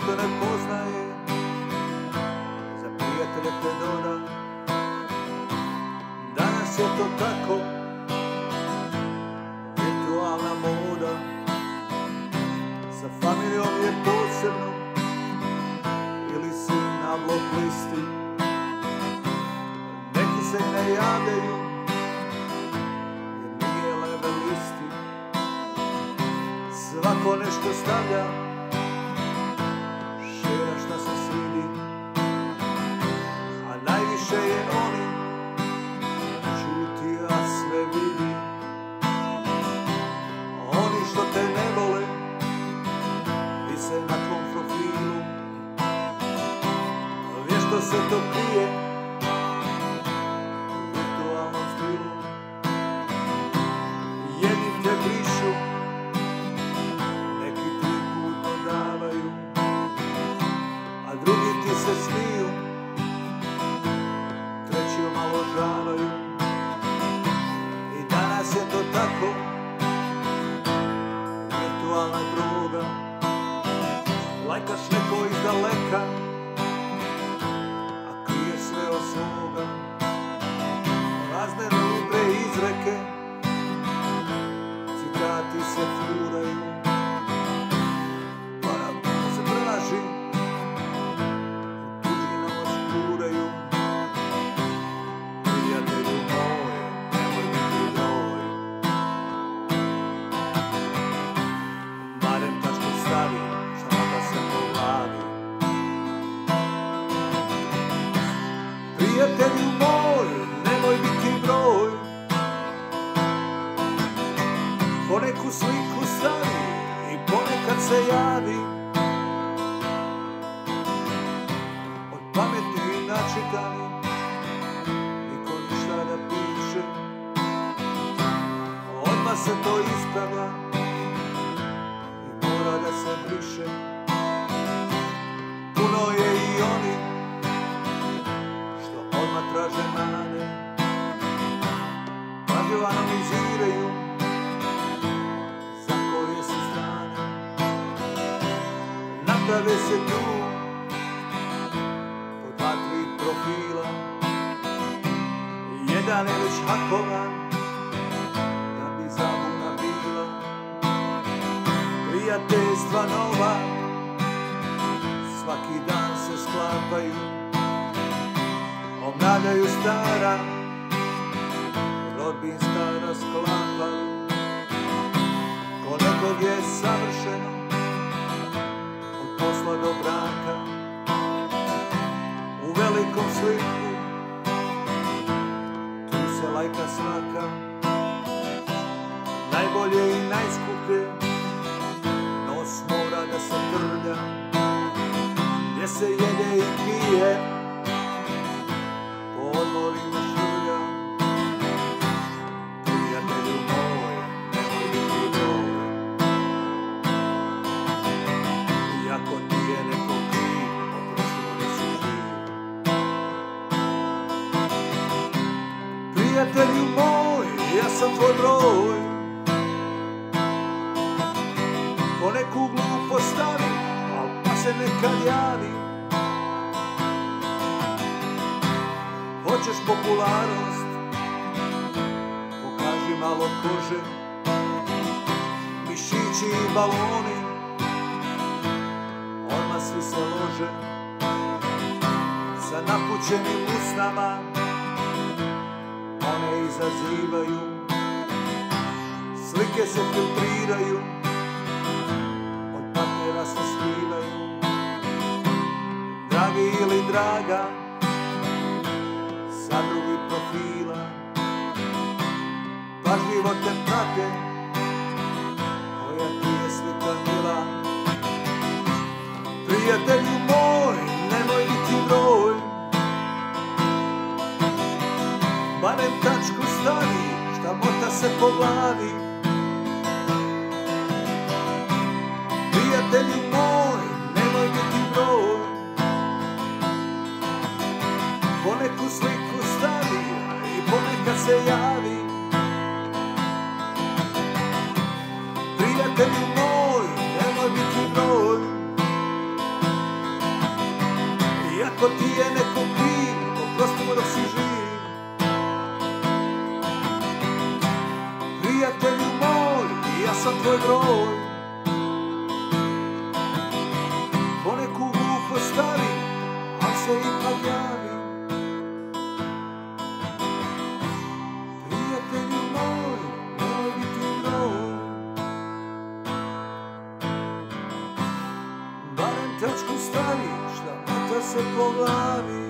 što ne poznaje, za prijatelje te doda. Danas je to tako, virtualna moda. Sa familijom je posebno, ili si na blok listi. Neki se ne javljaju, jer nije level listi. Svako nešto stavlja, šera šta se svidi, a najviše je oni čuti, a sve vidi. Oni što te ne vole vise na tvom profilu, vješto se to krije u virtualnom stilu. Jedni te brišu, neki 3 put dodavaju, a drugi ti se smiju, treći omalovažavaju. I danas je to tako, virtualna droga. Lajkaš neko iz daleka, a krije sve od svoga. Razne rubre izreke, citati se furaju. Para se prelaži, u tuđinama škuraju. Prijatelju moj, nemoj biti broj. Barem tačku stavi, samo da se povladi. Prijatelju moj, nemoj biti broj. Poneku sliku stavi i ponekad se javi. Od pametni i načitani, niko ništa ne piše. Odmah se to ispravlja i mora da se briše. Puno je i oni što odmah traže mane, pažljivo analiziraju za koje su strane. Naprave se tu po 2-3 profila, jedan je već hakovan da bi zabuna bila. Prijateljstva nova svaki dan se sklapaju, obnavljaju stara, rodbinska rasklapaju. Ko nekog je savršeno, od posla do braka, u velikom sliku tu se lajka svaka. Najbolje i najskuplje, nos mora da se trlja, gdje se jede i pije, po odmorima šulja. Prijatelju moj, nemoj biti broj. Iako ti je neko kriv, oprosti mu nisi živ. Prijatelju moj, ja sam tvoj broj. Poneku glupo stavi, al pa se nekad javi. Hoćeš popularnost, pokaži malo kože. Mišići i baloni, odmah svi se lože. Sa napućenim usnama one izazivaju. Slike se filtriraju, od partnera se skrivaju. Dragi ili draga, sa drugih profila, pažljivo te prate, koja ti je slika mila. Prijatelju moj, nemoj biti broj. Barem tačku stavi, šta mota se po glavi. Prijatelju moj, nemoj biti broj. Poneku sliku stavi i ponekad se javi. ako ti je neko kriv, oprosti mu dok si živ. Prijatelju moj, ja sam tvoj broj. Poneku glupo stavi, al se ipak javi. Prijatelju moj, moj biti broj. Barem tačku stavi, šta mata se po glavi.